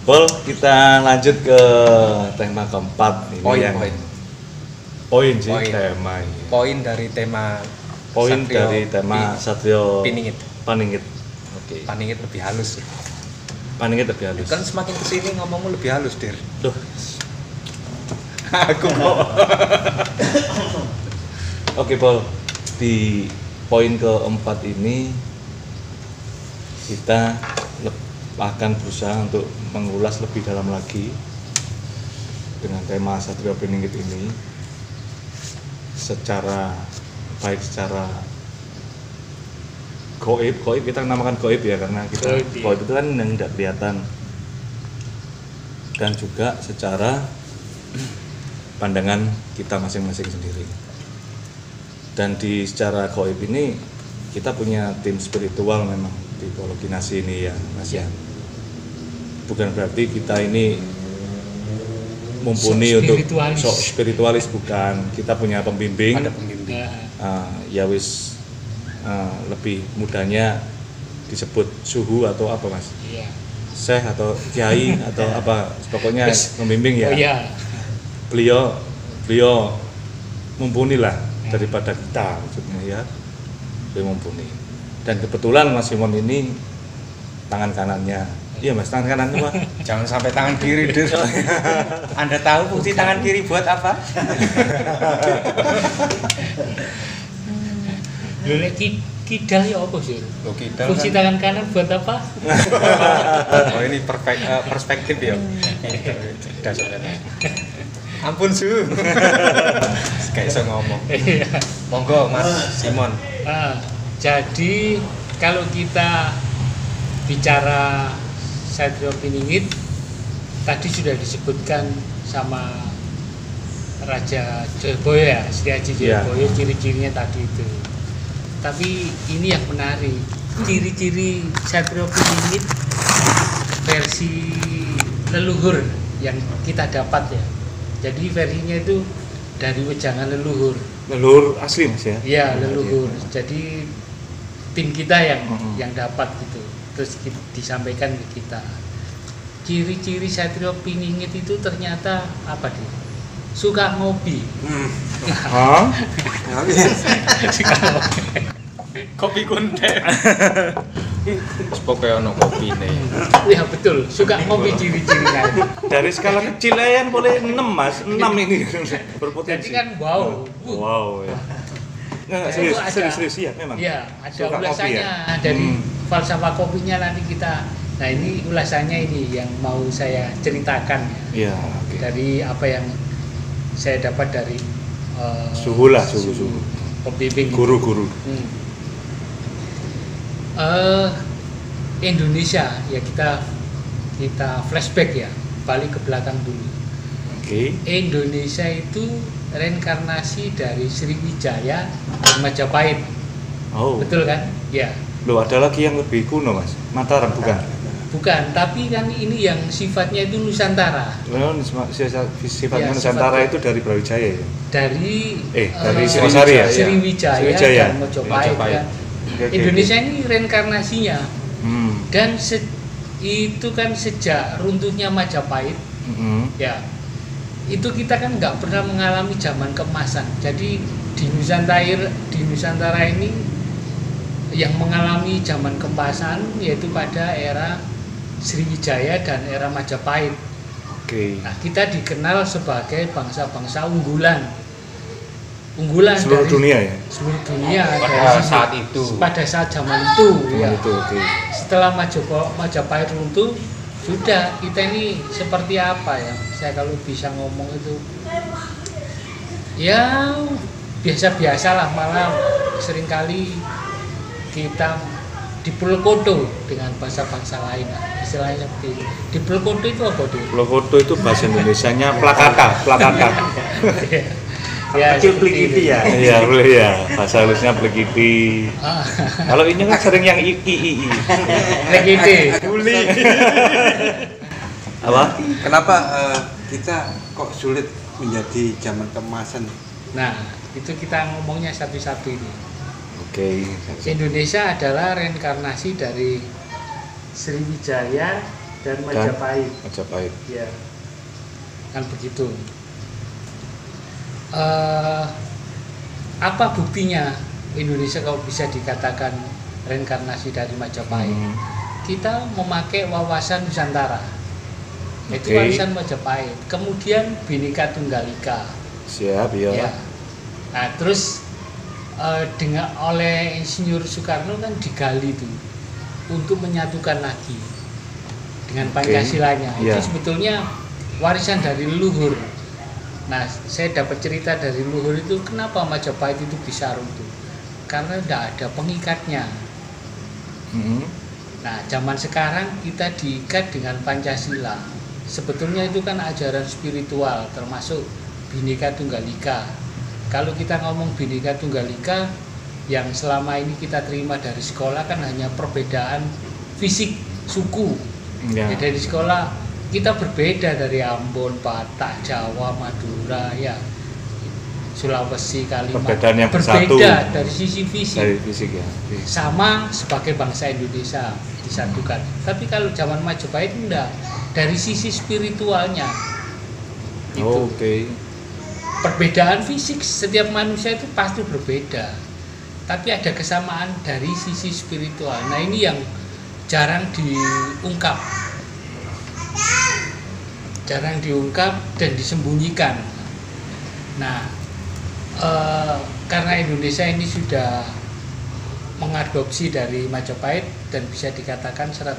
Pol, kita lanjut ke tema keempat ini poin sih tema ini. Poin dari tema Satrio Paningit. Oke. Paningit lebih halus. Kan semakin kesini ngomongmu lebih halus, Dir. Duh. Aku mau. Oke, Pol. Di poin keempat ini kita akan berusaha untuk mengulas lebih dalam lagi dengan tema Satrio Piningit ini secara goib kita namakan goib ya, karena kita goib itu kan yang tidak kelihatan, dan juga secara pandangan kita masing-masing sendiri. Dan di secara goib ini kita punya tim spiritual memang di Psikologi Nasi ini ya Mas ya. Bukan berarti kita ini mumpuni untuk sok spiritualis, bukan. Kita punya pembimbing. Ada pembimbing. Ya wis lebih mudahnya disebut suhu atau apa Mas? Iya. Syekh atau kiai atau apa, pokoknya pembimbing ya. Oh iya. Beliau mumpuni lah daripada kita maksudnya ya. Beliau mumpuni. Dan kebetulan Mas Simon ini tangan kanannya. Iya Mas, tangan kanannya Pak. Jangan sampai tangan kiri, Dir. Anda tahu fungsi tangan kiri buat apa? Lho kidal ya apa sih? Fungsi kan. tangan kanan buat apa? Oh ini perspektif ya. Dasarnya. Ampun Su. Kayak iso ngomong. Monggo Mas Simon. Jadi kalau kita bicara Satrio Piningit tadi sudah disebutkan sama Raja Joyoboyo ya, Sri Aji Joyoboyo, ciri-cirinya tadi itu. Tapi ini yang menarik, ciri-ciri Satrio Piningit versi leluhur yang kita dapat ya. Jadi versinya itu dari wejangan leluhur. Leluhur asli Mas ya? Iya, leluhur. Jadi tim kita yang dapat gitu. Terus disampaikan ke kita. Ciri-ciri Satrio Piningit itu ternyata apa dia? Suka ngopi. Hah? Suka ngopi. Kopi kunte. Pokoknya ono kopi nih. Iya betul, suka ngopi ciri-cirinya. Dari skala kecil yang boleh 6 Mas, 6 ini berpotensi. Jadi kan wow. Wow ya. Nggak, serius ya memang. Iya, ada Suka ulasannya kopi ya? dari falsafah kopinya nanti kita. Nah ini ulasannya ini yang mau saya ceritakan ya. Iya, oke. Dari apa yang saya dapat dari suhu pembimbing guru. Indonesia ya, kita flashback ya, balik ke belakang dulu. Oke. Indonesia itu reinkarnasi dari Sriwijaya dan Majapahit. Oh. Betul kan? Ya. Loh, ada lagi yang lebih kuno Mas, Mataram bukan? Bukan, tapi kan ini yang sifatnya itu Nusantara. Oh, sifatnya Nusantara itu dari Brawijaya ya? Dari Sriwijaya ya? Sriwijaya dan Majapahit. Kan? Okay. Indonesia ini reinkarnasinya. Dan itu kan sejak runtuhnya Majapahit, ya itu kita kan nggak pernah mengalami zaman keemasan. Jadi di Nusantara ini yang mengalami zaman keemasan yaitu pada era Sriwijaya dan era Majapahit. Oke. Nah, kita dikenal sebagai bangsa-bangsa unggulan seluruh dunia ya. Seluruh dunia pada saat itu. Pada saat zaman itu. Ya. Oke. Setelah Majapahit runtuh, sudah kita ini seperti apa ya? Saya kalau bisa ngomong itu ya biasa-biasa lah, malah seringkali kita dipelkodo dengan bangsa-bangsa lain. Istilahnya seperti itu. Dipelkodo itu apa tuh? Pelkodo itu bahasa Indonesianya plakata. Ya, kecil plikiti ya. Iya, boleh ya. Bahasa halusnya plikiti. Kalau ini kan sering yang ii. Plikiti. Uli. Apa? Kenapa kita kok sulit menjadi zaman keemasan? Nah, itu kita ngomongnya satu-satu ini. Oke. Indonesia adalah reinkarnasi dari Sriwijaya dan Majapahit. Majapahit. Ya, kan begitu. Apa buktinya Indonesia kalau bisa dikatakan reinkarnasi dari Majapahit? Kita memakai wawasan Nusantara, itu warisan Majapahit. Kemudian Bhinneka Tunggal Ika. Siap, ya. Ya. Nah, terus dengan oleh Insinyur Soekarno kan digali itu untuk menyatukan lagi dengan Pancasilanya. Itu sebetulnya warisan dari leluhur. Nah, saya dapat cerita dari leluhur itu kenapa Majapahit itu bisa runtuh, karena tidak ada pengikatnya. Nah, zaman sekarang kita diikat dengan Pancasila. Sebetulnya itu kan ajaran spiritual, termasuk Bhinneka Tunggal Ika. Kalau kita ngomong Bhinneka Tunggal Ika, yang selama ini kita terima dari sekolah kan hanya perbedaan fisik, suku. Ya, dari sekolah kita berbeda dari Ambon, Batak, Jawa, Madura, ya, Sulawesi, Kalimantan. Perbedaan yang berbeda dari sisi fisik. Dari fisik ya. Sama sebagai bangsa Indonesia disatukan. Tapi kalau zaman Majapahit enggak, dari sisi spiritualnya. Itu. Perbedaan fisik setiap manusia itu pasti berbeda. Tapi ada kesamaan dari sisi spiritual. Nah, ini yang jarang diungkap. Jarang diungkap dan disembunyikan. Nah, karena Indonesia ini sudah mengadopsi dari Majapahit dan bisa dikatakan 100%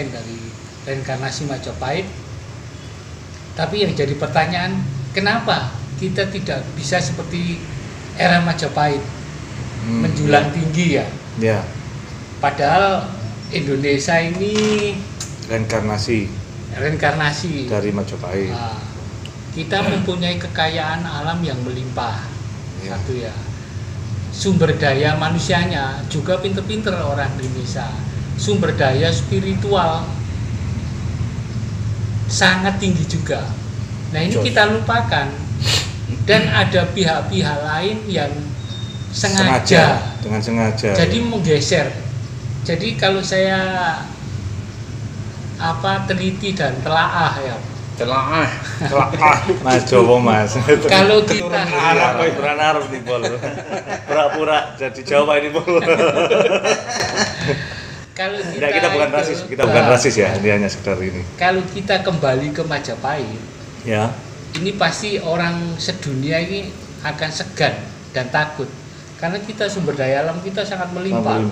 dari reinkarnasi Majapahit. Tapi yang jadi pertanyaan, kenapa kita tidak bisa seperti era Majapahit, menjulang tinggi ya? Ya. Padahal Indonesia ini reinkarnasi dari Majapahit. Nah, kita mempunyai kekayaan alam yang melimpah. Satu ya. Sumber daya manusianya juga pinter-pinter orang Indonesia. Sumber daya spiritual sangat tinggi juga. Nah, ini kita lupakan. Dan ada pihak-pihak lain yang sengaja dengan sengaja. Jadi menggeser. Jadi kalau saya teliti dan telaah ya. Telaah. Mas Jowo Mas. Kalau kita Arab nih bol. Pura-pura jadi Jawa ini bol. Kalau kita bukan rasis, bukan rasis ya, ini hanya sekedar ini. Kalau kita kembali ke Majapahit, ya, ini pasti orang sedunia ini akan segan dan takut karena kita sumber daya alam kita sangat melimpah.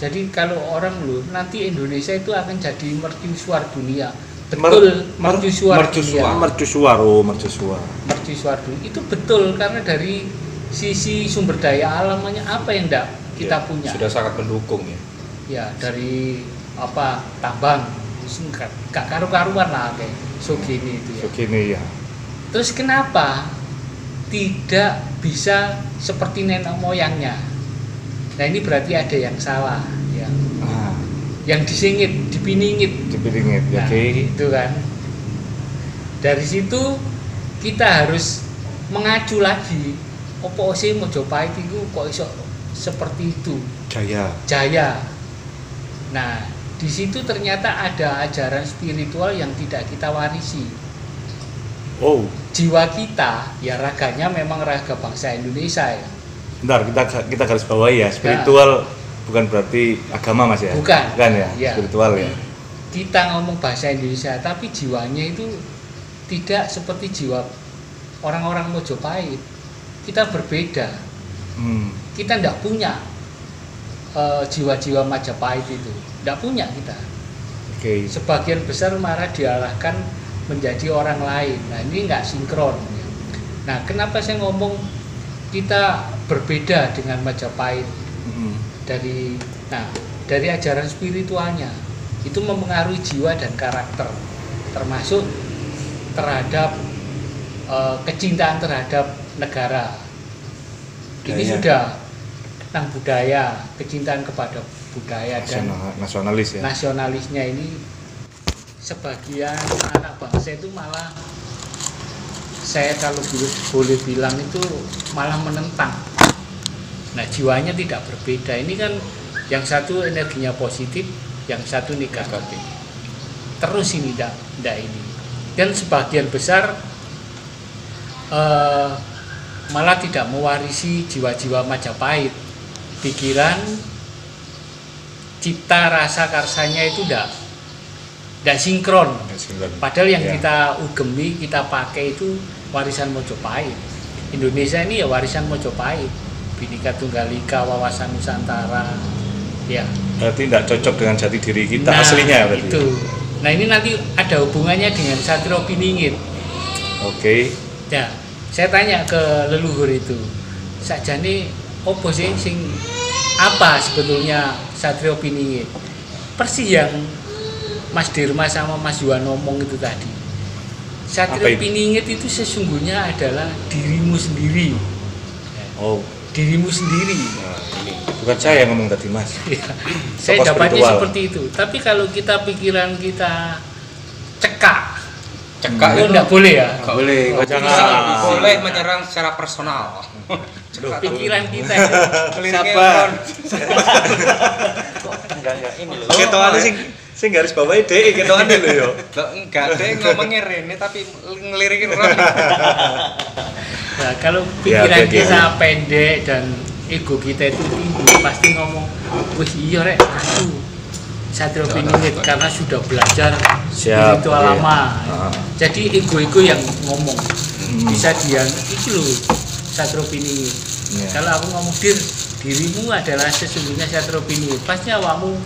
Jadi kalau orang nanti Indonesia itu akan jadi mercusuar dunia. Betul, mercusuar dunia. Itu betul karena dari sisi sumber daya alamnya apa yang kita punya. Sudah sangat mendukung ya. Ya, dari tambang gak karu-karuan lah kayak Sogini itu ya. Sogini ya. Terus kenapa tidak bisa seperti nenek moyangnya? Nah, ini berarti ada yang salah ya. Yang disingit, dipiningit, ya. Itu kan. Dari situ kita harus mengacu lagi. Opo sih Majapahit itu kok iso seperti itu? Jaya. Nah, di situ ternyata ada ajaran spiritual yang tidak kita warisi. Jiwa kita, ya raganya memang raga bangsa Indonesia ya. Bentar, kita garis bawahi ya, spiritual bukan berarti agama Mas ya? Bukan ya, spiritual ya. Kita ngomong bahasa Indonesia, tapi jiwanya itu tidak seperti jiwa orang-orang Majapahit. Kita berbeda. Kita tidak punya jiwa-jiwa Majapahit itu, tidak punya kita. Sebagian besar malah diarahkan menjadi orang lain. Nah, ini nggak sinkron. Nah, kenapa saya ngomong kita berbeda dengan Majapahit? Dari ajaran spiritualnya itu mempengaruhi jiwa dan karakter, termasuk terhadap kecintaan terhadap negara. Ini sudah tentang budaya, kecintaan kepada budaya dan nasionalisnya ini sebagian anak bangsa itu malah saya kalau boleh bilang itu malah menentang. Nah, jiwanya tidak berbeda. Ini kan yang satu energinya positif, yang satu negatif. terus ini ndak ini. Dan sebagian besar malah tidak mewarisi jiwa-jiwa Majapahit. Pikiran, cipta, rasa, karsanya itu ndak sinkron. Padahal yang kita ugemi, kita pakai itu warisan Mojopahit. Indonesia ini ya warisan Mojopahit. Bhinneka Tunggal Ika, wawasan Nusantara. Ya. Berarti tidak cocok dengan jati diri kita aslinya berarti. Itu. Nah, ini nanti ada hubungannya dengan Satrio Piningit. Oke. Ya, saya tanya ke leluhur itu. Sakjane opo sih sing apa sebetulnya Satrio Piningit? Persis yang Mas Dirma sama Mas Yuwan ngomong itu tadi. Satrio Piningit itu sesungguhnya adalah dirimu sendiri. Oh, dirimu sendiri. Nah, ini bukan saya yang ngomong tadi, Mas. Ya, saya dapatnya seperti itu. Tapi kalau kita pikiran kita cekak itu enggak boleh ya? Enggak boleh. Boleh menyerang secara personal. Pikiran kita sabar. Enggak ini loh. Ketokane sing garis bawahi dhek ketokane lho yo. Enggak, dhek ngomongnya rene tapi ngelirikin orang. Nah, kalau pikiran kita pendek dan ego kita itu tinggi, pasti ngomong, wih iya rek, aku Satrio Piningit karena sudah belajar spiritual lama. Jadi ego-ego yang ngomong bisa dia itu loh Satrio Piningit. Kalau aku ngomong dirimu adalah sesungguhnya Satrio Piningit, pasti awakmu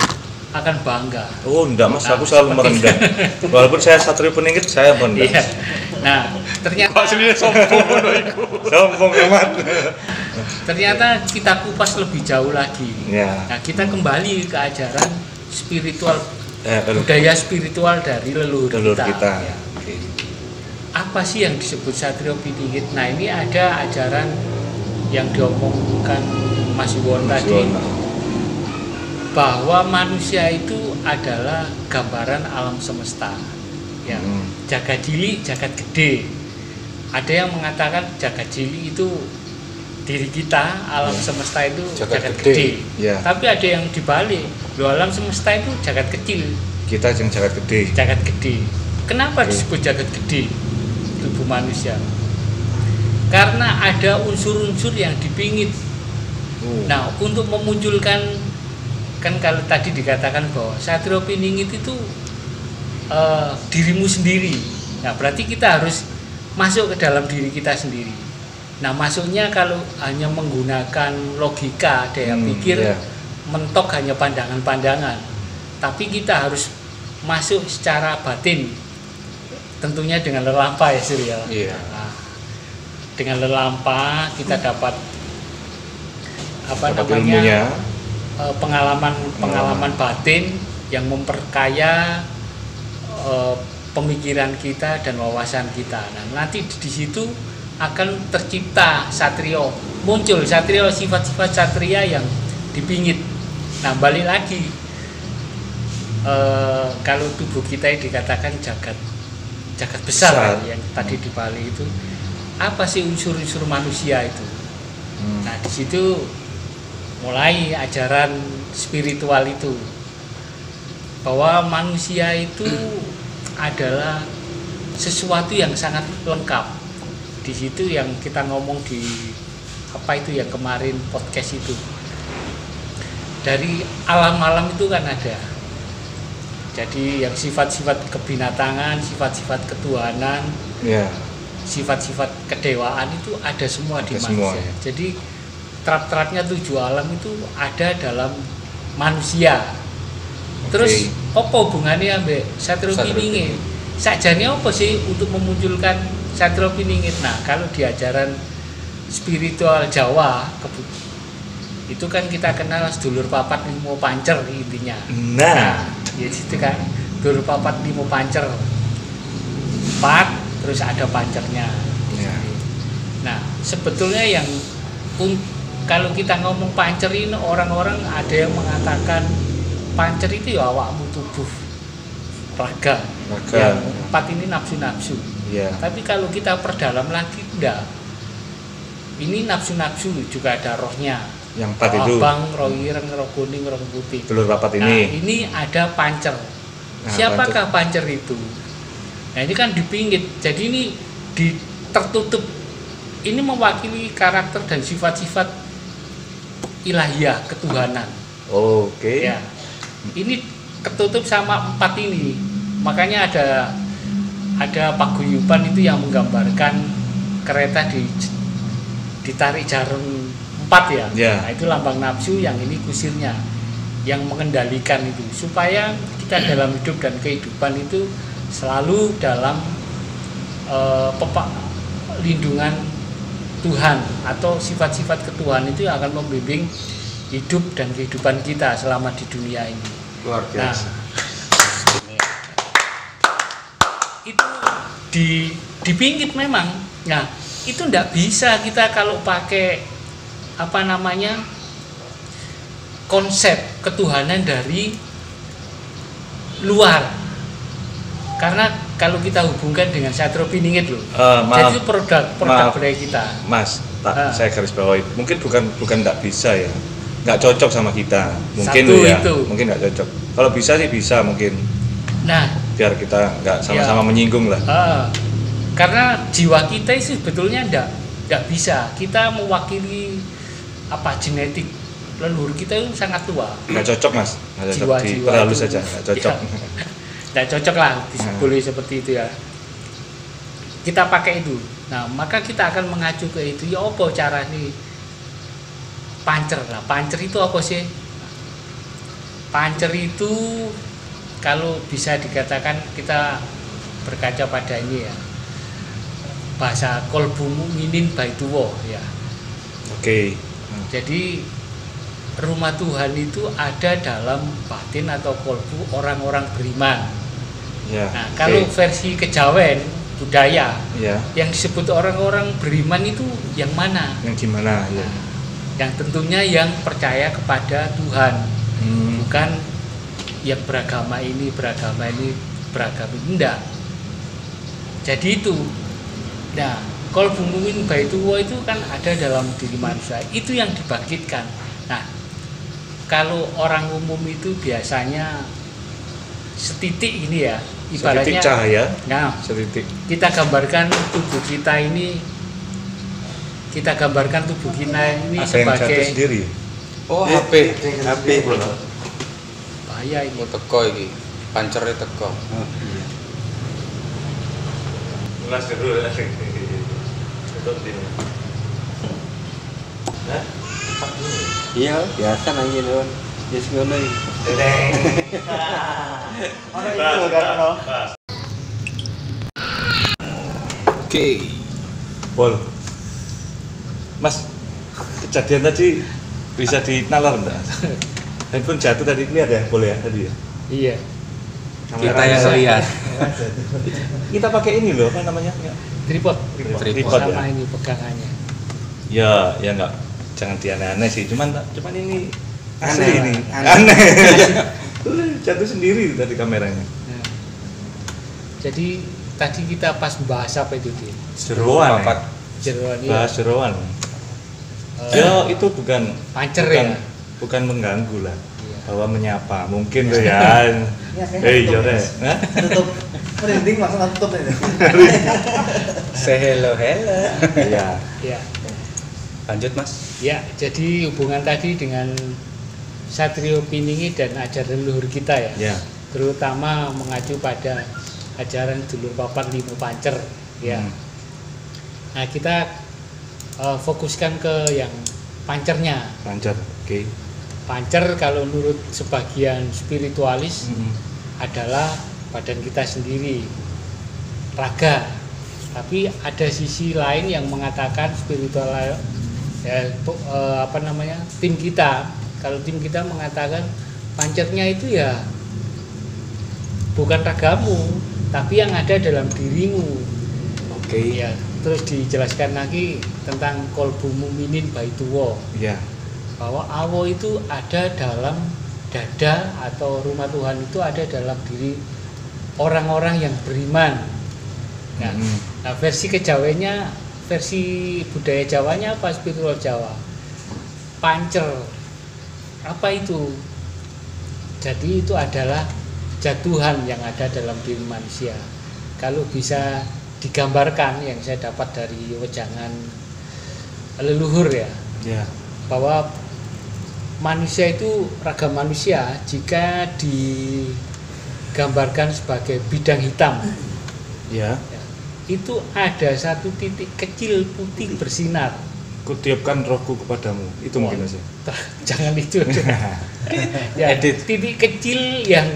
akan bangga. Oh enggak Mas, aku selalu merendah. Walaupun saya Satrio Piningit, saya merendah. Iya. Nah, ternyata sombong amat. Ternyata kita kupas lebih jauh lagi. Ya. Nah, kita kembali ke ajaran spiritual, budaya spiritual dari leluhur kita. Ya. Apa sih yang disebut Satrio Piningit? Nah, ini ada ajaran yang diomongkan Mas Yuwan tadi, bahwa manusia itu adalah gambaran alam semesta. Ya, jagat cilik, jagat gede. Ada yang mengatakan jagat cilik itu diri kita, alam semesta itu jagat gede. Ya. Tapi ada yang dibalik, alam semesta itu jagat kecil. Kita yang jagat gede. Jagat gede. Kenapa disebut jagat gede tubuh manusia? Karena ada unsur-unsur yang dipingit. Nah, untuk memunculkan, kan kalau tadi dikatakan bahwa Satrio Piningit itu dirimu sendiri. Nah, berarti kita harus masuk ke dalam diri kita sendiri. Nah, masuknya kalau hanya menggunakan logika, daya pikir, mentok hanya pandangan-pandangan. Tapi kita harus masuk secara batin. Tentunya dengan lelampa ya, Surya. Iya. Nah, dengan lelampa kita dapat ilmunya, pengalaman batin yang memperkaya pemikiran kita dan wawasan kita. Nah, nanti di situ akan tercipta satrio, muncul satrio, sifat-sifat satria yang dipingit. Nah, balik lagi, kalau tubuh kita dikatakan jagat besar. Yang tadi di Bali itu, apa sih unsur-unsur manusia itu? Nah, di situ mulai ajaran spiritual itu, bahwa manusia itu adalah sesuatu yang sangat lengkap. Di situ yang kita ngomong di apa itu yang kemarin podcast itu, dari alam-alam itu kan ada. Jadi yang sifat-sifat kebinatangan, sifat-sifat ketuhanan, sifat-sifat kedewaan itu ada semua di manusia. Jadi terap-terapnya 7 alam itu ada dalam manusia. Terus apa hubungannya ambek Satrio Piningit? Sakjane apa sih untuk memunculkan Satrio Piningit? Nah, kalau di ajaran spiritual Jawa itu kan kita kenal sedulur papat limo pancer intinya. Nah, ya situ kan sedulur papat limo pancer. 4 terus ada pancernya. Nah, sebetulnya yang kalau kita ngomong pancer ini, orang-orang ada yang mengatakan pancer itu ya awakmu tubuh raga. Yang 4 ini nafsu-nafsu. Tapi kalau kita perdalam lagi enggak. Ini nafsu-nafsu juga ada rohnya. Yang 4 itu abang, roh ireng, roh kuning, roh putih. Telur papat ini. Nah, ini ada pancer. Siapakah pancer itu? Nah ini kan dipinggit, jadi ini tertutup. Ini mewakili karakter dan sifat-sifat ilahiyah, ketuhanan. Oke. Ya, ini ketutup sama 4 ini. Makanya ada paguyuban itu yang menggambarkan kereta ditarik jarum 4 ya. Yeah. Nah, itu lambang nafsu, yang ini kusirnya, yang mengendalikan itu, supaya kita dalam hidup dan kehidupan itu selalu dalam lindungan Tuhan atau sifat-sifat ketuhanan itu yang akan membimbing hidup dan kehidupan kita selama di dunia ini. Luar biasa. Nah, itu dipinggit memang. Nah, itu enggak bisa kita kalau pakai konsep ketuhanan dari luar. Karena kalau kita hubungkan dengan Satrio Piningit loh, jadi itu produk budaya kita. Mas, saya garis bawahi. Mungkin bukan nggak bisa ya, nggak cocok sama kita. Mungkin mungkin nggak cocok. Kalau bisa sih bisa mungkin. Nah, biar kita nggak sama-sama menyinggung lah. Karena jiwa kita sih sebetulnya nggak bisa. Kita mewakili genetik leluhur kita itu sangat tua. Nggak cocok mas, nggak cocok. Diperhalus saja, nggak cocok. Nggak cocok lah, boleh seperti itu ya. Kita pakai itu. Nah, maka kita akan mengacu ke itu. Ya apa cara nih pancer lah. Pancer itu apa sih? Pancer itu kalau bisa dikatakan kita berkaca pada ini ya, bahasa Kolbu Mukminin Baituwo ya. Oke. Jadi rumah Tuhan itu ada dalam batin atau kolbu orang-orang beriman. Ya, nah, kalau versi kejawen budaya, yang disebut orang-orang beriman itu yang mana? Yang gimana? Ya. Yang tentunya yang percaya kepada Tuhan, bukan yang beragama ini, enggak. Jadi itu. Nah, Kolbu Mukminin Baituwo itu kan ada dalam diri manusia. Itu yang dibangkitkan. Nah, kalau orang umum itu biasanya setitik ini ya, ibaratnya setitik cahaya. Nah, setitik. Kita gambarkan tubuh kita ini sebagai sendiri. Oh, HP bro. Bahaya ini. Teko iki. Pancere teko. Oh, iya. Ulas dulu. Tutup ini. Nah, Iya, biasa nangis dong. Yes ngono iki. Oke. Pol. Mas, kejadian tadi bisa dinalar enggak? Handphone jatuh tadi, lihat ya, boleh ya tadi ya? Iya. Kita yang lihat. Kita pakai ini loh, apa namanya? Tripod Tripod sama ya. ini pegangannya. Ya enggak, jangan aneh sih, cuman ini asli Aneh, ini. aneh. Jatuh sendiri tadi kameranya. Nah, jadi tadi kita pas bahas apa itu dia? Jeroan. Jeroan ya. Bahas jeroan. Ya itu bukan pancer bukan, ya. bukan mengganggu lah. Iya. Bahwa menyapa mungkin tuh ya. Iya deh. Tutup. Merinding langsung tutup ini. Say hello. Iya. Ya. Lanjut Mas. Ya, jadi hubungan tadi dengan Satrio Piningit dan ajaran leluhur kita ya. Ya. Terutama mengacu pada ajaran dulur papat limo pancer ya. Nah, kita fokuskan ke yang pancernya. Lancar. Oke. Pancer kalau menurut sebagian spiritualis adalah badan kita sendiri, raga. Tapi ada sisi lain yang mengatakan spiritual ya, tim kita. Kalau tim kita mengatakan pancernya itu ya bukan ragamu, tapi yang ada dalam dirimu. Oke. Ya, terus dijelaskan lagi tentang Kolbu Mukminin Baituwo. Iya. Bahwa awo itu ada dalam dada atau rumah Tuhan itu ada dalam diri orang-orang yang beriman. Nah, nah versi kejawennya, versi budaya Jawanya apa, spiritual Jawa? Pancer. Apa itu? Jadi itu adalah kejatuhan yang ada dalam diri manusia. Kalau bisa digambarkan yang saya dapat dari wejangan leluhur ya, bahwa manusia itu ragam manusia jika digambarkan sebagai bidang hitam, itu ada satu titik kecil putih bersinar. Kutiupkan rohku kepadamu, itu mungkin aja. Jangan itu. Ya, titik kecil yang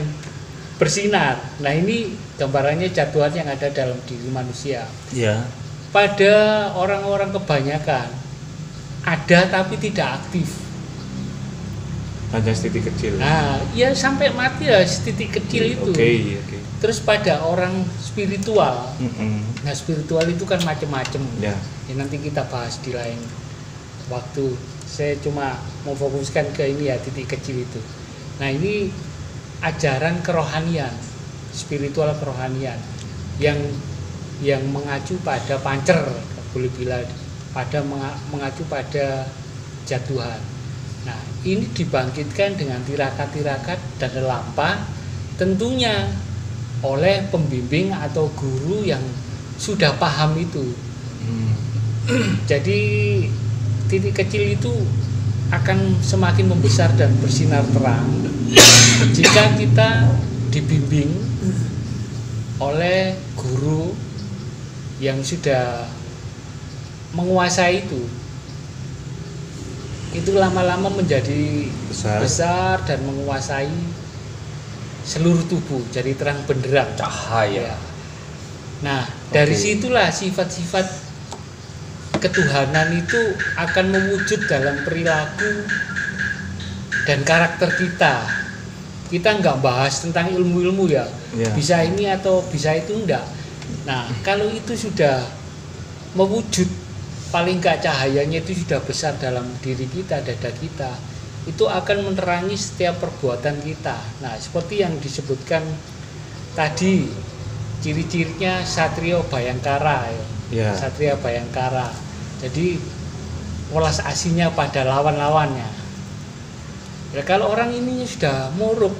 bersinar. Nah, ini gambarannya jatuhan yang ada dalam diri manusia. Ya. Pada orang-orang kebanyakan ada tapi tidak aktif. Hanya titik kecil. Nah, ya sampai mati ya titik kecil itu. Oke. Terus pada orang spiritual. Nah, spiritual itu kan macam-macam. Ya, nanti kita bahas di lain waktu. Saya cuma mau fokuskan ke ini ya, titik kecil itu. Nah, ini ajaran kerohanian, spiritual kerohanian yang mengacu pada pancer, boleh bilang mengacu pada jatuhan. Nah, ini dibangkitkan dengan tirakat-tirakat dan lampa, tentunya oleh pembimbing atau guru yang sudah paham itu. Jadi titik kecil itu akan semakin membesar dan bersinar terang jika kita dibimbing oleh guru yang sudah menguasai itu. Itu lama-lama menjadi besar dan menguasai seluruh tubuh, jadi terang benderang, cahaya. Nah, dari situlah sifat-sifat ketuhanan itu akan mewujud dalam perilaku dan karakter kita. Kita nggak bahas tentang ilmu-ilmu ya, bisa ini atau bisa itu enggak. Nah, kalau itu sudah mewujud, paling nggak cahayanya itu sudah besar dalam diri kita, dada kita, itu akan menerangi setiap perbuatan kita. Nah, seperti yang disebutkan tadi, ciri-cirinya Satrio Bayangkara ya. Satria Bayangkara. Jadi welas asihnya pada lawan-lawannya. Ya, kalau orang ini sudah muruk,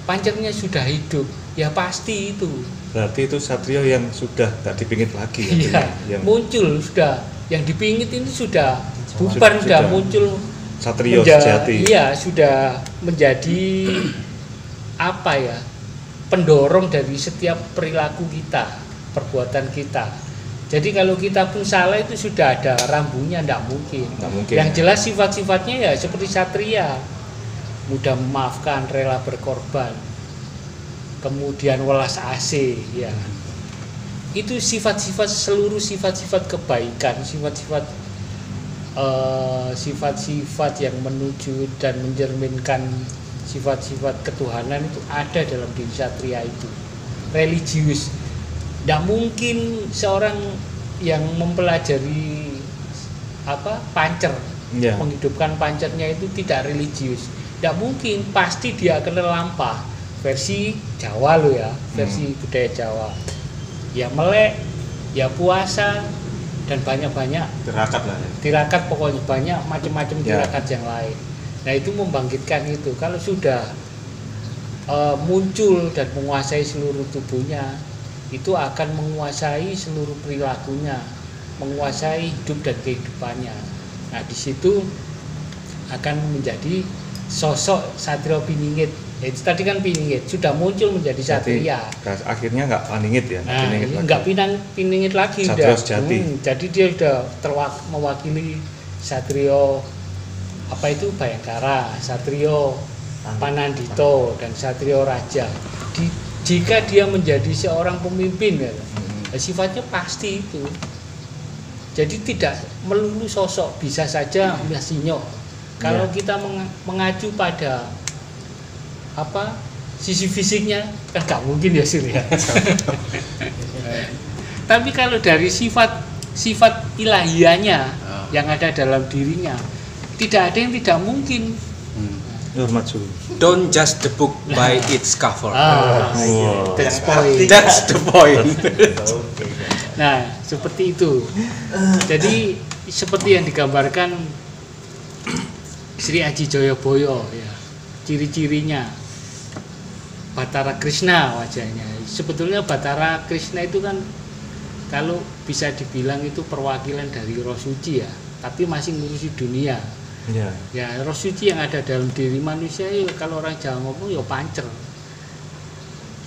pancernya sudah hidup, ya pasti itu. Berarti itu Satrio yang sudah tak dipingit lagi. Yang muncul sudah, yang dipingit ini sudah bubar, sudah muncul Satrio sejati. Iya, sudah menjadi apa ya? Pendorong dari setiap perilaku kita, perbuatan kita. Jadi kalau kita pun salah itu sudah ada rambunya, tidak mungkin. Yang jelas sifat-sifatnya ya seperti Satria, mudah memaafkan, rela berkorban, kemudian welas asih, ya. Itu sifat-sifat, seluruh sifat-sifat kebaikan, sifat-sifat yang menuju dan mencerminkan sifat-sifat ketuhanan itu ada dalam diri Satria itu. Religius. Tidak mungkin seorang yang mempelajari pancer, menghidupkan pancernya itu tidak religius. Tidak mungkin, pasti dia akan lampa. Versi Jawa lo ya, versi budaya Jawa. Ya melek, ya puasa, dan banyak-banyak tirakat lah ya. Tirakat pokoknya banyak macam-macam tirakat yang lain. Nah, itu membangkitkan itu. Kalau sudah muncul dan menguasai seluruh tubuhnya, itu akan menguasai seluruh perilakunya, menguasai hidup dan kehidupannya. Nah, di situ akan menjadi sosok Satrio Piningit. Itu tadi kan Piningit sudah muncul menjadi Satria. Akhirnya nggak Piningit ya? Nah, nggak Piningit lagi. Satrio sejati. Jadi dia sudah mewakili Satrio Bayangkara, Satrio Panandito, dan Satrio Raja. Jika dia menjadi seorang pemimpin ya, sifatnya pasti itu. Jadi tidak melulu sosok, bisa saja Masinyo. Kalau kita mengacu pada sisi fisiknya kan nggak mungkin ya Sir ya. Tapi kalau dari sifat ilahianya yang ada dalam dirinya, tidak ada yang tidak mungkin. Hormat suhu. Don't judge the book by its cover. That's the point. Nah, seperti itu. Jadi seperti yang digambarkan Sri Aji Joyoboyo ya, ciri-cirinya Batara Krishna wajahnya. Sebetulnya Batara Krishna itu kan kalau bisa dibilang itu perwakilan dari roh suci ya, tapi masih ngurusi dunia. Ya roh suci yang ada dalam diri manusia ya, kalau orang Jawa ngomong ya pancer.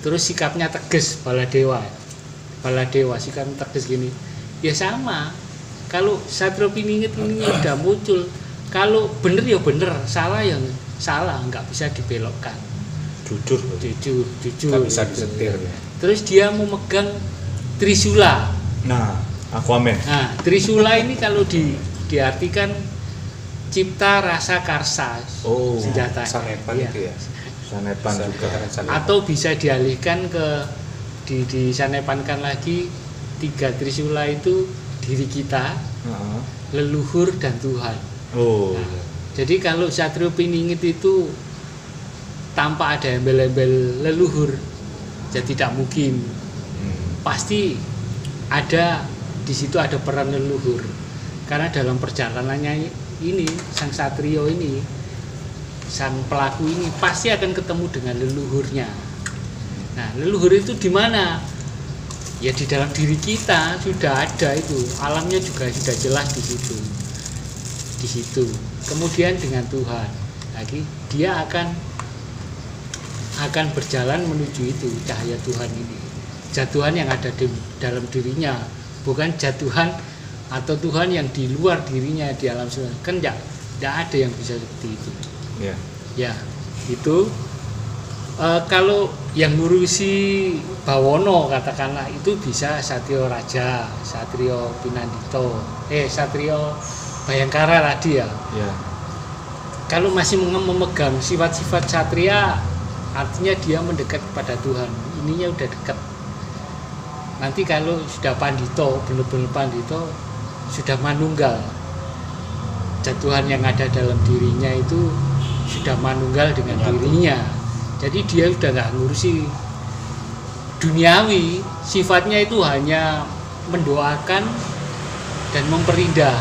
Terus sikapnya tegas, Baladewa sikapnya tegas gini. Ya sama. Kalau Satrio Piningit ini udah muncul, kalau bener ya bener, salah yang salah, nggak bisa dibelokkan. Jujur. Nggak bisa disetir ya. Terus dia memegang Trisula. Nah, Aquaman. Nah, Trisula ini kalau diartikan cipta rasa karsa, senjata. Sanepan Ya. itu ya. Sanepan juga. Atau bisa dialihkan ke disanepankan lagi 3 Trisula itu diri kita, leluhur dan Tuhan. Nah, jadi kalau Satrio Piningit itu tanpa ada embel-embel leluhur, ya tidak mungkin. Pasti ada di situ ada peran leluhur. Karena dalam perjalanannya ini sang satrio ini, sang pelaku ini pasti akan ketemu dengan leluhurnya. Nah, leluhur itu di mana? Ya di dalam diri kita sudah ada itu, alamnya juga sudah jelas di situ. Di situ. Kemudian dengan Tuhan, lagi dia akan berjalan menuju itu cahaya Tuhan ini. Jatuhan yang ada di dalam dirinya, bukan jatuhan atau Tuhan yang di luar dirinya di alam semesta. Kan tidak ada yang bisa seperti itu. Ya, itu kalau yang ngurusi Bawono katakanlah itu bisa Satrio Raja, Satrio Pinandito, Satrio Bayangkara tadi ya. Kalau masih memegang sifat-sifat satria, artinya dia mendekat kepada Tuhan. Ininya udah dekat. Nanti kalau sudah pandito, benar-benar pandito, sudah manunggal. Jatuhan yang ada dalam dirinya itu sudah manunggal dengan dirinya. Jadi dia sudah nggak ngurusi duniawi, sifatnya itu hanya mendoakan dan memperindah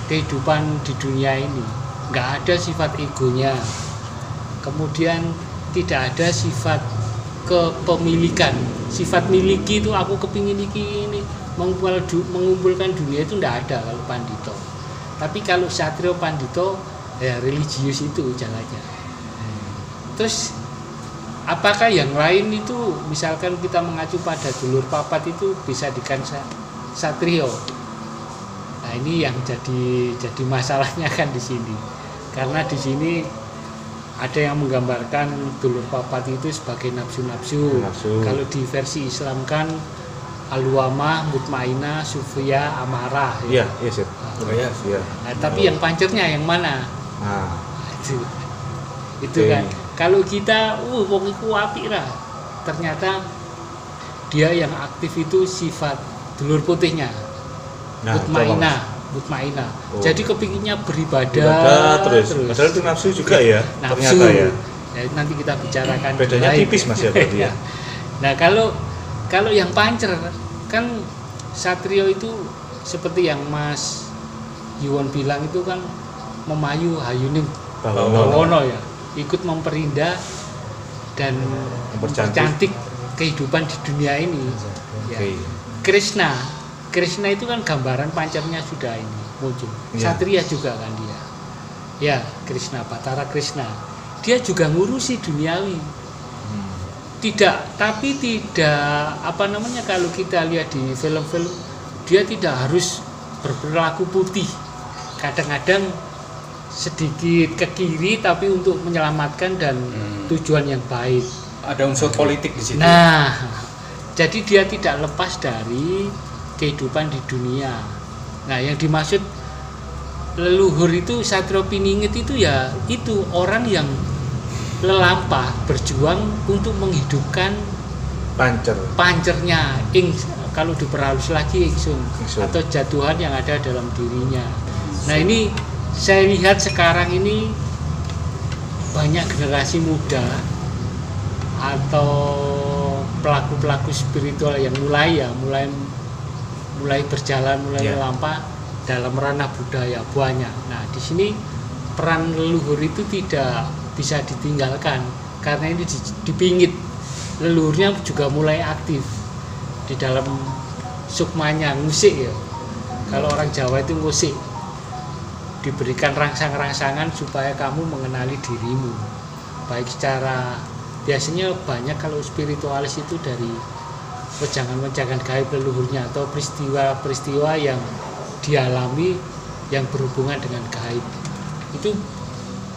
kehidupan di dunia ini. Nggak ada sifat egonya. Kemudian tidak ada sifat kepemilikan. Sifat miliki itu aku kepingin ini mengumpulkan dunia itu tidak ada kalau pandito. Tapi kalau Satrio Pandito ya religius itu jalannya. Terus apakah yang lain itu misalkan kita mengacu pada dulur papat itu bisa dikatakan Satrio? Nah ini yang jadi masalahnya kan di sini. Karena di sini ada yang menggambarkan dulur papat itu sebagai nafsu-nafsu. Kalau di versi Islam kan Al-Wamah, Mutmainah, Sufia, Amarah. Iya. Nah, tapi yang pancernya yang mana? Itu kan. Kalau kita, wong iku apik lah. Ternyata dia yang aktif itu sifat dulur putihnya. Mutmainah. Jadi kepinginnya beribadah terus. Padahal itu nafsu juga ya. Nafsu. Ternyata ya. Ya, nanti kita bicarakan. Bedanya tipis Mas ya berarti ya. Nah, kalau yang pancer kan Satrio itu seperti yang Mas Yuwon bilang itu kan memayu hayuning Bawono ya, ikut memperindah dan mempercantik kehidupan di dunia ini. Ya. Krishna itu kan gambaran pancernya sudah ini muncul. Satria juga kan dia. Ya, Krishna, Batara Krishna. Dia juga ngurusi duniawi. Tapi tidak kalau kita lihat di film-film dia tidak harus berperilaku putih. Kadang-kadang sedikit ke kiri tapi untuk menyelamatkan dan tujuan yang baik. Ada unsur politik di situ. Nah, jadi dia tidak lepas dari kehidupan di dunia. Nah, yang dimaksud leluhur itu Satrio Piningit itu ya itu orang yang lelampah berjuang untuk menghidupkan pancernya kalau diperhalus lagi ingsun atau jatuhan yang ada dalam dirinya. Nah, ini saya lihat sekarang ini banyak generasi muda atau pelaku-pelaku spiritual yang mulai berjalan, melampah dalam ranah budaya banyak. Nah, di sini peran leluhur itu tidak bisa ditinggalkan karena ini dipingit leluhurnya juga mulai aktif di dalam sukmanya musik ya. Kalau orang Jawa itu musik, diberikan rangsang-rangsangan supaya kamu mengenali dirimu. Baik secara, biasanya banyak kalau spiritualis itu dari wejangan-wejangan gaib leluhurnya atau peristiwa-peristiwa yang dialami yang berhubungan dengan gaib. Itu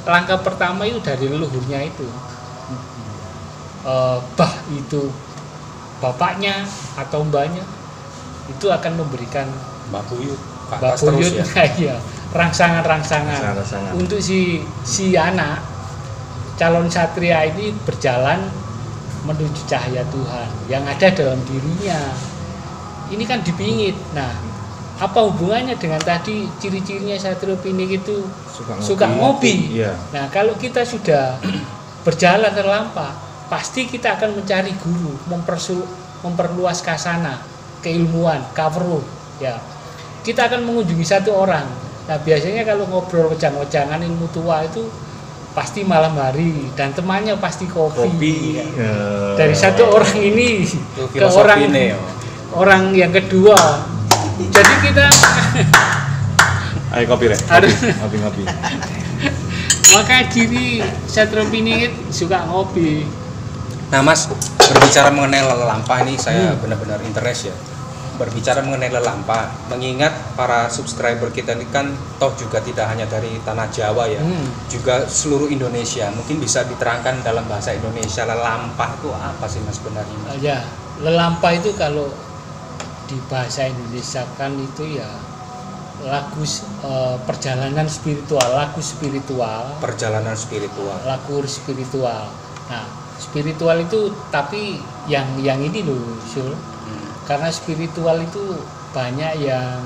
langkah pertama itu dari leluhurnya itu. Bah itu bapaknya atau mbaknya itu akan memberikan Mbak Buyut, Mbak Buyut ya, rangsangan untuk si anak calon satria ini berjalan menuju cahaya Tuhan yang ada dalam dirinya. Ini kan dipingit. Nah, apa hubungannya dengan tadi ciri-cirinya satria pinik itu suka ngopi? Iya. Nah, kalau kita sudah berjalan terlampau, pasti kita akan mencari guru, memperluas kasana, keilmuan, kawruh, ya. Kita akan mengunjungi satu orang. Nah, biasanya kalau ngobrol wejang-wejangan ilmu tua itu pasti malam hari dan temannya pasti kopi. Ya. Dari satu orang ini ke orang yang kedua. Jadi kita ayo kopi rek. Ngopi. Maka ciri satria pinik suka ngopi. Nah Mas, berbicara mengenai lelampah ini saya benar-benar interest ya. Berbicara mengenai lelampah, mengingat para subscriber kita ini kan toh juga tidak hanya dari tanah Jawa ya, juga seluruh Indonesia. Mungkin bisa diterangkan dalam bahasa Indonesia lelampah itu apa sih Mas sebenarnya? Ya, lelampah itu kalau di bahasa Indonesia kan itu ya lagu perjalanan spiritual, lagu spiritual. Perjalanan spiritual. Lagu spiritual. Nah, spiritual itu tapi yang ini loh, Syul. Karena spiritual itu banyak yang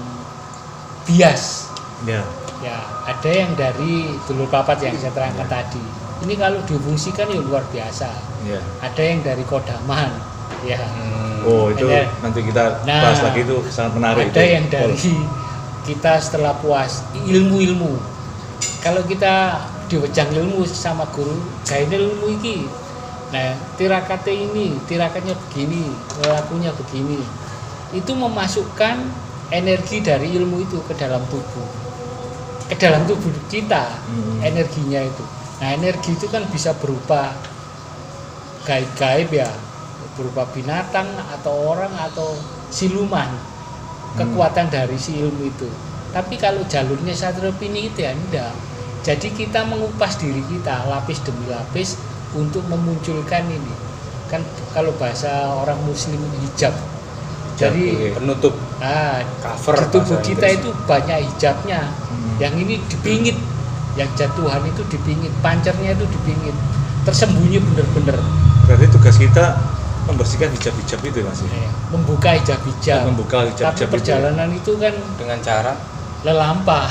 bias. Ya. Ya, ada yang dari dulur papat yang saya terangkan tadi. Ini kalau difungsikan ya luar biasa. Ya. Ada yang dari kodaman. Ya. Oh, itu nanti kita bahas lagi, itu sangat menarik. Ada itu. yang dari kita setelah puas ilmu-ilmu. Kalau kita diwejang ilmu sama guru, gawe ilmu iki. Nah, tirakatnya begini, lakunya begini. Itu memasukkan energi dari ilmu itu ke dalam tubuh. Ke dalam tubuh kita, energinya itu. Nah, energi itu kan bisa berupa gaib-gaib ya, berupa binatang atau orang atau siluman. Kekuatan dari si ilmu itu. Tapi kalau jalurnya satria pinik itu ya enggak. Jadi kita mengupas diri kita lapis demi lapis untuk memunculkan ini. Kan kalau bahasa orang muslim hijab. Jadi penutup. Cover di tubuh kita itu banyak hijabnya. Yang ini dipingit. Yang jatuhan itu dipingit, pancernya itu dipingit. Tersembunyi benar-benar. Berarti tugas kita membersihkan hijab-hijab itu Mas. Membuka hijab-hijab. Tapi perjalanan itu kan dengan cara lelampah.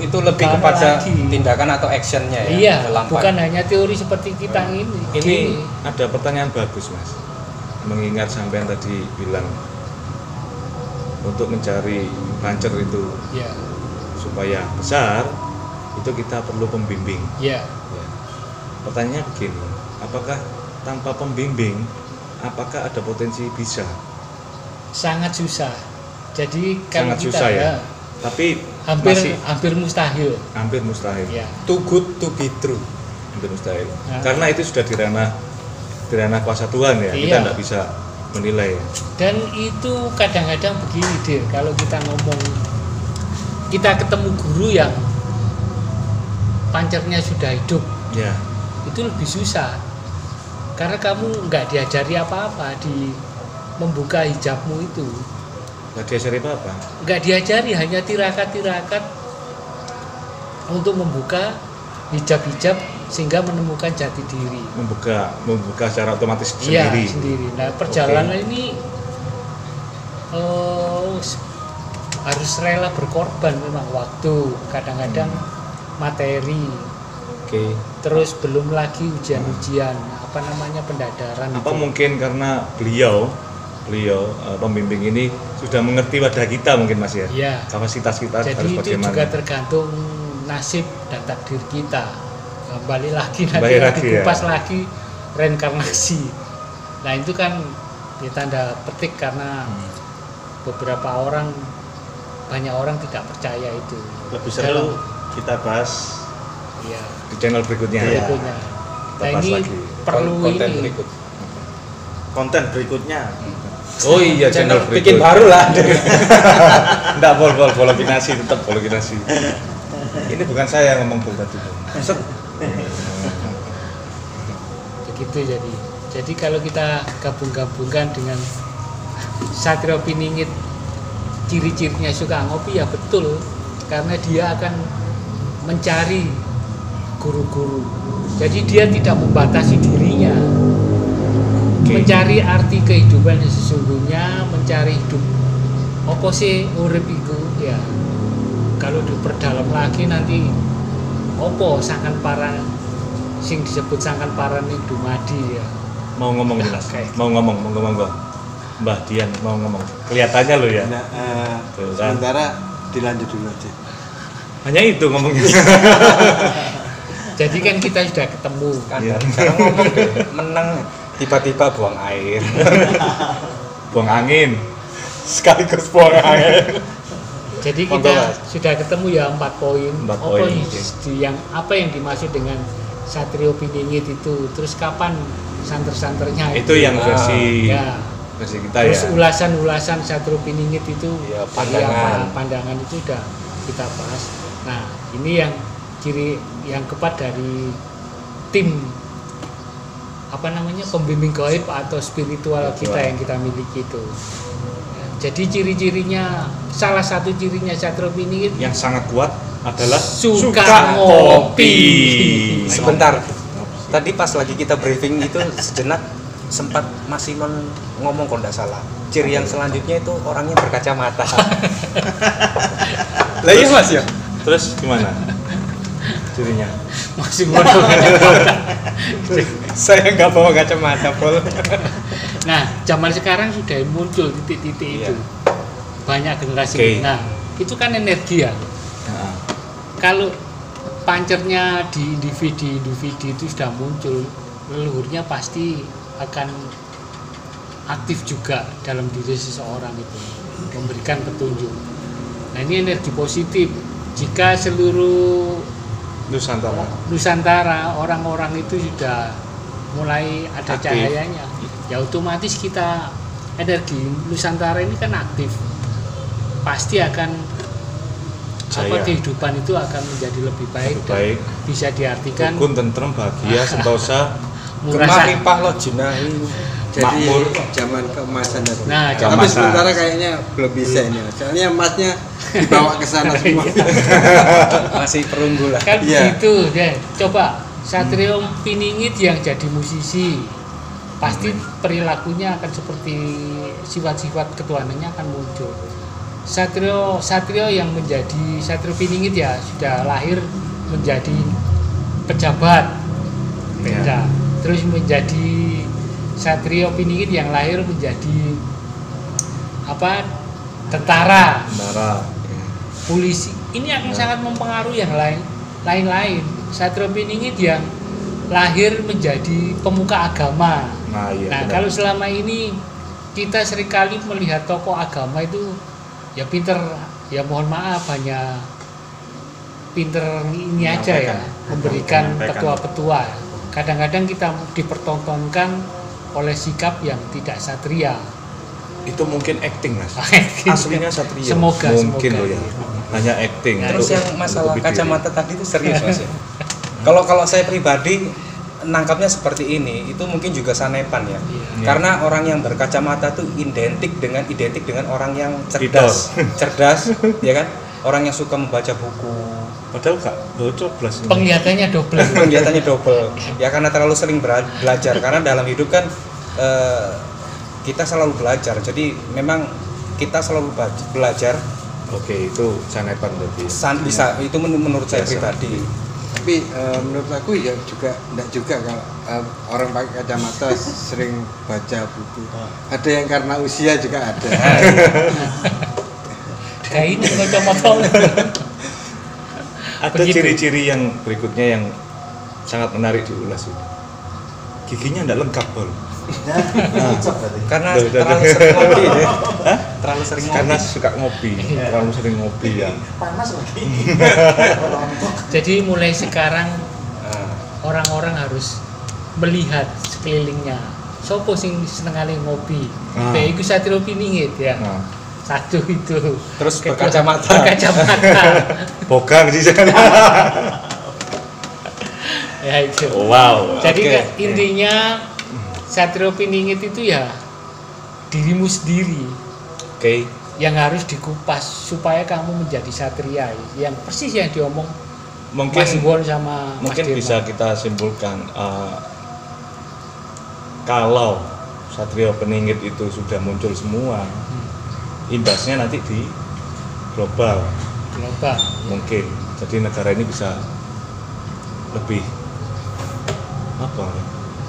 Itu lebih kepada tindakan atau actionnya ya. Iya, lelampah. Bukan hanya teori seperti kita ini. Ini ada pertanyaan bagus Mas. Mengingat sampean tadi bilang untuk mencari pancer itu supaya besar itu kita perlu pembimbing. Iya. Pertanyaannya begini, apakah tanpa pembimbing apakah ada potensi bisa? Sangat susah. Jadi kalau sangat kita susah ya. Tapi hampir mustahil. Hampir mustahil. Ya. Too good to be true. Hampir mustahil. Karena itu sudah di ranah kuasa Tuhan ya. Kita tidak bisa menilai ya. Dan itu kadang-kadang begini Dir, kalau kita ngomong, kita ketemu guru yang pancernya sudah hidup. Ya. Itu lebih susah. Karena kamu nggak diajari apa-apa di membuka hijabmu itu. Nggak diajari apa-apa? Nggak diajari, hanya tirakat-tirakat untuk membuka hijab-hijab sehingga menemukan jati diri. Membuka secara otomatis sendiri. Sendiri. Nah, perjalanan ini harus rela berkorban, memang waktu, kadang-kadang materi. Terus belum lagi ujian-ujian, pendadaran. Apa itu mungkin karena beliau pembimbing ini sudah mengerti wadah kita mungkin Mas ya? Iya. Kapasitas kita jadi harus bagaimana? Jadi itu juga tergantung nasib dan takdir kita. Kembali lagi nanti dikupas lagi reinkarnasi. Nah itu kan di tanda petik karena beberapa orang, banyak orang tidak percaya itu. Lebih seru kita bahas Iya. di channel berikutnya. Iya. Berikutnya. Kita Nah bahas ini lagi. perlu konten ini. berikut. Konten berikutnya. Oh iya, Channel channel bikin berikut. baru lah. Enggak, bologinasi, tetap bologinasi. Ini bukan saya yang ngomong bol tadi. Set. Begitu jadi kalau kita gabung-gabungkan dengan Satrio Piningit, ciri-cirinya suka ngopi ya betul, karena dia akan mencari guru-guru. Jadi dia tidak membatasi dirinya, mencari arti kehidupan yang sesungguhnya, mencari hidup apa sih urip iku ya. Kalau diperdalam lagi nanti opo sangkan paran sing disebut sangkan paran ning dumadi ya. Mau ngomong jelas. Oke. Mau ngomong kok. Mbah Dian mau ngomong. Kelihatannya lo ya. Nah, Tuh, kan. sementara dilanjut dulu aja. Hanya itu ngomongnya. Jadi kan kita sudah ketemu. Kan Iya. sekarang ngomong deh, menang tiba-tiba buang air. Buang angin. Sekaligus buang angin. Jadi Monggo, kita Mas. sudah ketemu ya 4 poin. 4 Apa poin, apa yang dimaksud dengan Satrio Piningit itu? Terus kapan santer-santernya Itu yang versi ya. versi kita Terus ya. ulasan-ulasan Satrio Piningit itu Ya, dari pandangan. pandangan itu udah kita bahas. Nah, ini yang ciri yang keempat dari tim apa namanya pembimbing gaib atau spiritual kita yang kita miliki itu. Ya, jadi ciri-cirinya, salah satu cirinya Satrio Piningit Yang sangat kuat adalah Suka ngopi. Sebentar. Tadi pas lagi kita briefing itu sejenak sempat Mas Simon ngomong kalau tidak salah. Ciri yang selanjutnya itu orangnya berkacamata. Lah iya Mas ya. Terus gimana? Cirinya. masih mau. Saya nggak bawa kacamata, Pol. Nah, zaman sekarang sudah muncul titik-titik Iya. itu. Banyak generasi. Oke. Nah, itu kan energi ya. Nah, Kalau pancernya di individu itu sudah muncul, leluhurnya pasti akan aktif juga dalam diri seseorang itu, memberikan petunjuk. Nah, ini energi positif. Jika seluruh Nusantara orang-orang itu sudah mulai ada Aktif. cahayanya, ya otomatis kita energi Nusantara ini kan aktif, pasti akan kehidupan itu akan menjadi lebih baik, Lebih baik. dan bisa diartikan rukun, tentrem, bahagia, sentosa, murah. Gemah limpah lo jinahi. Jadi Makmur. zaman keemasan itu. Nah, Tapi keemasan. sementara kayaknya belum bisa ini. Soalnya emasnya dibawa ke sana semua. Masih perunggu lah. Kan Iya. begitu deh. Coba Satrio Piningit yang jadi musisi, pasti perilakunya akan seperti sifat-sifat ketuhanannya akan muncul. Satrio yang menjadi Satrio Piningit ya sudah lahir menjadi pejabat, beda. Terus menjadi Satrio Piningit yang lahir menjadi apa, tentara, polisi. Ini akan sangat mempengaruhi yang lain-lain. Satrio Piningit yang lahir menjadi pemuka agama. Nah, iya. Nah, benar. kalau selama ini kita seringkali melihat tokoh agama itu ya pinter, ya mohon maaf hanya pinter ini aja ya, memberikan menyampaikan. petua-petua. Kadang-kadang kita dipertontonkan oleh sikap yang tidak satria. Itu mungkin acting, Mas. Aslinya satria. Semoga, mungkin semoga. loh ya. Hanya acting. Nah, Terus untuk- yang masalah untuk diri. kacamata tadi itu serius Mas ya. Kalau saya pribadi nangkapnya seperti ini, itu mungkin juga sanepan ya. Iya. Karena orang yang berkacamata itu identik dengan orang yang cerdas, ya kan? Orang yang suka membaca buku. Padahal Kak, coblos. Penglihatannya double. Kegiatannya double. Ya karena terlalu sering belajar. Karena dalam hidup kan kita selalu belajar. Jadi memang kita selalu belajar. Oke, itu sanepan berarti. Bisa itu menurut saya Biasa. pribadi. Tapi menurut aku ya juga enggak juga kalau orang pakai kacamata sering baca buku. Ada yang karena usia juga ada. Kayak ini kacamata. Ada Begitu. ciri-ciri yang berikutnya yang sangat menarik diulas itu. Giginya enggak lengkap, Bol. Ya, cocok berarti. Karena Loh, terlalu sering ngopi ya. Terlalu sering ngopi. Karena suka ngopi, terlalu sering ngopi ya. Panas lagi. Jadi mulai sekarang Nah, orang-orang harus melihat sekelilingnya. Sopo sing seneng kali ngopi. Bae iku Satrio Piningit ya. Nah, Satu itu. Terus Kedua, berkacamata. Berkacamata. bogang di sana. Ya itu. Wow. Jadi Oke. kan intinya Satrio Piningit itu ya dirimu sendiri Oke. yang harus dikupas supaya kamu menjadi satria yang persis yang diomong Mungkin Mas Iwon sama Mas mungkin Dirman. bisa kita simpulkan kalau Satrio Peningit itu sudah muncul semua, imbasnya nanti di global global. mungkin. Jadi negara ini bisa lebih apa ya?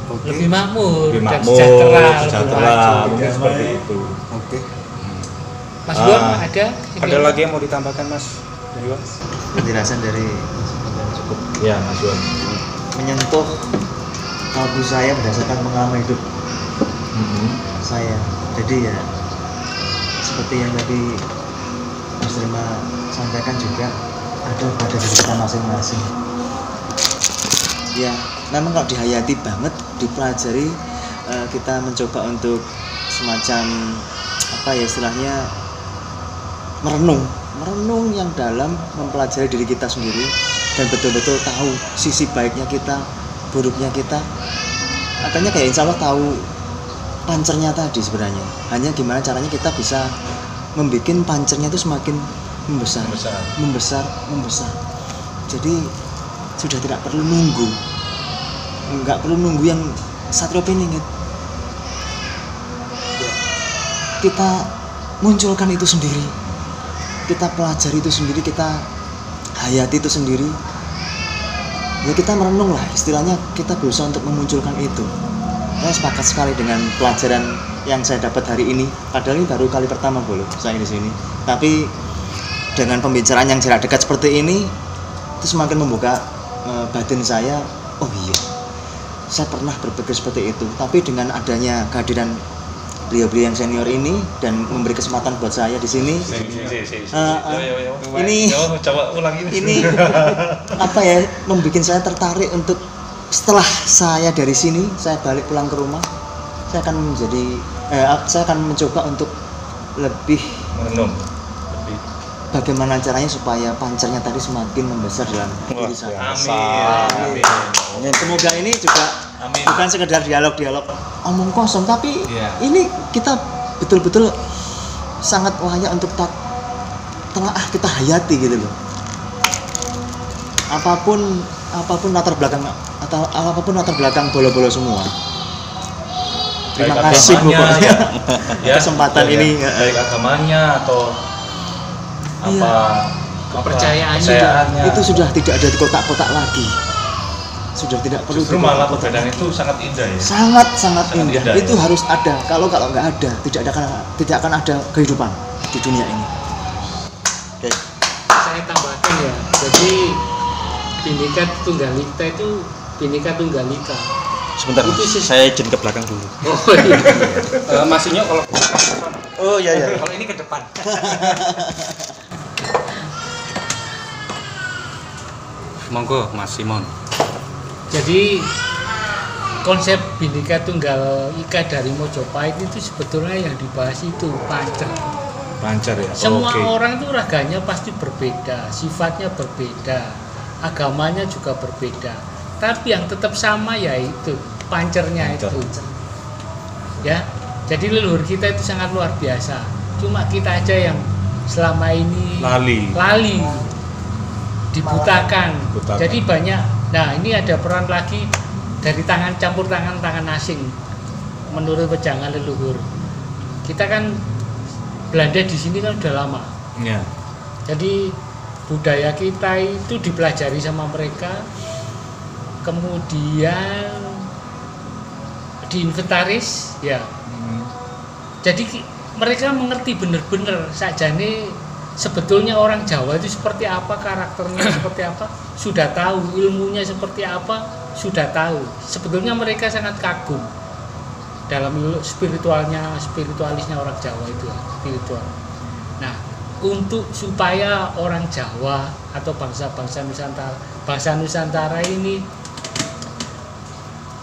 Oke. Lebih makmur, Lebih dan makmur, sejahtera, sejahtera, lebih maju. mungkin seperti itu. Oke. Mas Iwon Ah. ada Ada lagi yang mau ditambahkan Mas? Dewa? Penjelasan dari cukup Ya, Mas Wan. menyentuh kalbu saya berdasarkan pengalaman hidup saya. Jadi ya seperti yang tadi Mas Rima sampaikan juga ada pada diri kita masing-masing. Ya, memang kalau dihayati banget, dipelajari, kita mencoba untuk semacam apa ya istilahnya merenung yang dalam mempelajari diri kita sendiri dan betul-betul tahu sisi baiknya kita, buruknya kita. Makanya kayak insya Allah tahu pancernya tadi sebenarnya. Hanya gimana caranya kita bisa membuat pancernya itu semakin membesar. Jadi sudah tidak perlu nunggu, nggak perlu nunggu yang Satrio Piningit. Kita munculkan itu sendiri, kita pelajari itu sendiri, kita hayati itu sendiri. Ya kita merenung lah, istilahnya kita berusaha untuk memunculkan itu. Saya sepakat sekali dengan pelajaran yang saya dapat hari ini. Padahal ini baru kali pertama boleh saya di sini. Tapi dengan pembicaraan yang jarak dekat seperti ini, itu semakin membuka batin saya. Oh iya, saya pernah berpikir seperti itu. Tapi dengan adanya kehadiran beliau-beliau yang senior ini dan memberi kesempatan buat saya di sini, ini coba ulangi ini apa ya, membuat saya tertarik untuk setelah saya dari sini, saya balik pulang ke rumah, saya akan mencoba untuk lebih merenung. bagaimana caranya supaya pancernya tadi semakin membesar dalam diri saya. Amin. Semoga ini juga bukan sekedar dialog omong kosong, tapi ini kita betul-betul sangat layak untuk kita hayati gitu loh. Apapun latar belakang atau apapun latar belakang bolo-bolo semua. Terima Baik kasih agamanya, pokoknya ya, kesempatan ya, ini. baik agamanya atau apa kepercayaannya Itu sudah tidak ada di kotak-kotak lagi. Sudah tidak perlu justru di malah kotak-kotak perbedaan lagi. itu sangat indah ya. Sangat indah. indah, Itu ya. harus ada. Kalau nggak ada, tidak akan ada kehidupan di dunia ini. Oke. saya tambahkan ya. Jadi Bhinneka Tunggal Ika itu Bhinneka Tunggal Ika. Sebentar, Itu Mas. sih- Saya izin ke belakang dulu. Oh iya. Mas Inyo kalau Oh iya. kalau ini ke depan. Monggo Mas Simon. Jadi konsep Bhinneka Tunggal Ika dari Mojopahit itu sebetulnya yang dibahas itu pancer. Pancar ya. Semua Oke. orang itu raganya pasti berbeda, sifatnya berbeda, agamanya juga berbeda. Tapi yang tetap sama yaitu pancernya Pancer. itu. Ya. Jadi leluhur kita itu sangat luar biasa. Cuma kita aja yang selama ini Lali. dibutakan. Dibutakan. Jadi banyak. Nah, ini ada peran lagi dari campur tangan asing menurut wejangan leluhur. Kita kan Belanda di sini kan udah lama. Ya. Jadi budaya kita itu dipelajari sama mereka, kemudian diinventaris, ya. Jadi mereka mengerti benar-benar sajane sebetulnya orang Jawa itu seperti apa, karakternya seperti apa, sudah tahu, ilmunya seperti apa, sudah tahu. Sebetulnya mereka sangat kagum dalam spiritualisnya orang Jawa itu ya, spiritual. Nah, untuk supaya orang Jawa atau bangsa Nusantara ini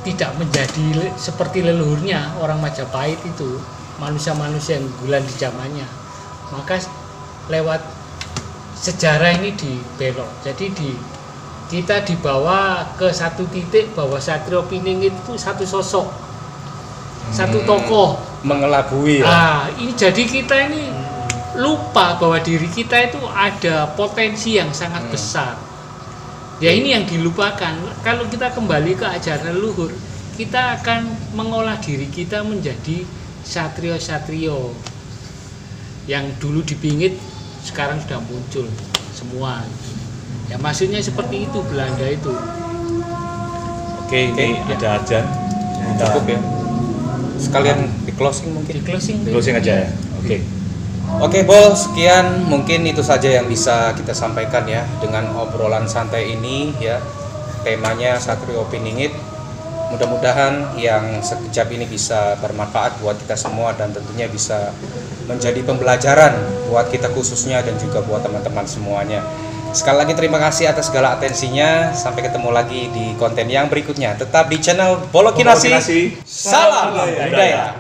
tidak menjadi seperti leluhurnya orang Majapahit itu, manusia-manusia yang gulan di zamannya, maka lewat sejarah ini dibelok. Jadi kita dibawa ke satu titik bahwa Satrio Piningit itu satu sosok, satu tokoh mengelabui ya. Ini jadi kita ini lupa bahwa diri kita itu ada potensi yang sangat besar. Ya ini yang dilupakan. Kalau kita kembali ke ajaran leluhur, kita akan mengolah diri kita menjadi satrio-satrio yang dulu dipingit sekarang sudah muncul semua. Ya maksudnya seperti itu Belanda itu. Oke, ini ada ajan. Cukup ya. Sekalian di closing mungkin. Di closing aja ya. Oke. Oke Bol, sekian mungkin itu saja yang bisa kita sampaikan ya dengan obrolan santai ini ya. Temanya Satrio Piningit. Mudah-mudahan yang sekejap ini bisa bermanfaat buat kita semua dan tentunya bisa menjadi pembelajaran buat kita khususnya dan juga buat teman-teman semuanya. Sekali lagi terima kasih atas segala atensinya. Sampai ketemu lagi di konten yang berikutnya. Tetap di channel Bolokinasi. Salam budaya.